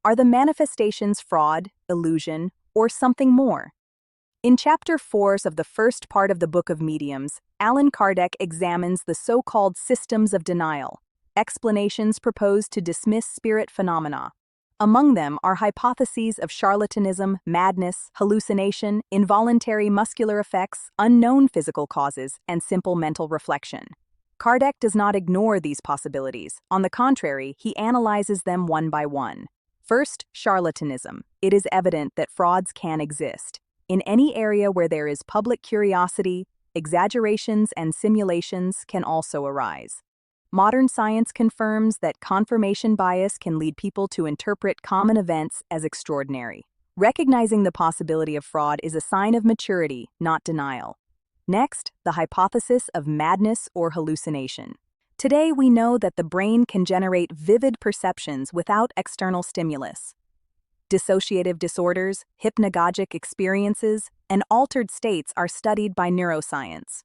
Are the manifestations fraud, illusion, or something more? In Chapter 4 of the first part of the Book of Mediums, Allan Kardec examines the so-called systems of denial, explanations proposed to dismiss spirit phenomena. Among them are hypotheses of charlatanism, madness, hallucination, involuntary muscular effects, unknown physical causes, and simple mental reflection. Kardec does not ignore these possibilities. On the contrary, he analyzes them one by one. First, charlatanism. It is evident that frauds can exist. In any area where there is public curiosity, exaggerations and simulations can also arise. Modern science confirms that confirmation bias can lead people to interpret common events as extraordinary. Recognizing the possibility of fraud is a sign of maturity, not denial. Next, the hypothesis of madness or hallucination. Today we know that the brain can generate vivid perceptions without external stimulus. Dissociative disorders, hypnagogic experiences, and altered states are studied by neuroscience.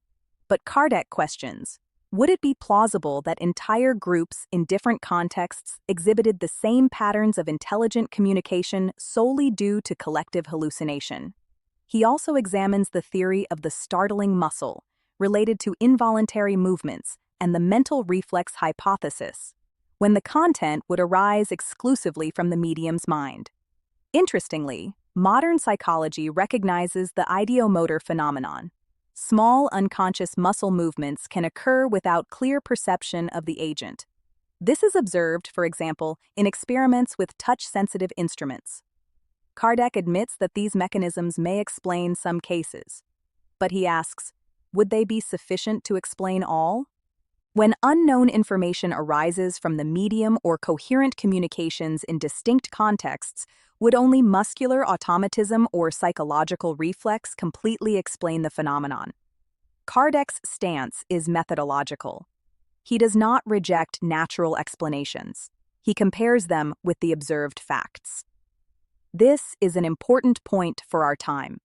But Kardec questions, would it be plausible that entire groups in different contexts exhibited the same patterns of intelligent communication solely due to collective hallucination? He also examines the theory of the startling muscle, related to involuntary movements, and the mental reflex hypothesis, when the content would arise exclusively from the medium's mind. Interestingly, modern psychology recognizes the ideomotor phenomenon. Small unconscious muscle movements can occur without clear perception of the agent. This is observed, for example, in experiments with touch-sensitive instruments. Kardec admits that these mechanisms may explain some cases. But he asks, would they be sufficient to explain all? When unknown information arises from the medium or coherent communications in distinct contexts, would only muscular automatism or psychological reflex completely explain the phenomenon? Kardec's stance is methodological. He does not reject natural explanations. He compares them with the observed facts. This is an important point for our time.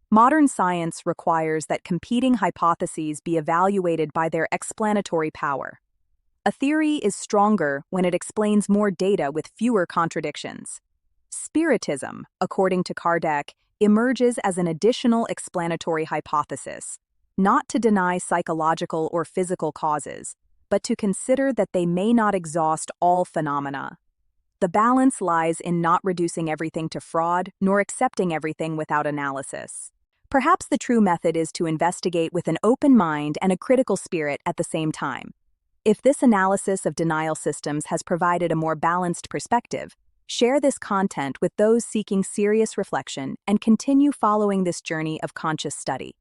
Modern science requires that competing hypotheses be evaluated by their explanatory power. A theory is stronger when it explains more data with fewer contradictions. Spiritism, according to Kardec, emerges as an additional explanatory hypothesis, not to deny psychological or physical causes, but to consider that they may not exhaust all phenomena. The balance lies in not reducing everything to fraud, nor accepting everything without analysis. Perhaps the true method is to investigate with an open mind and a critical spirit at the same time. If this analysis of denial systems has provided a more balanced perspective, share this content with those seeking serious reflection and continue following this journey of conscious study.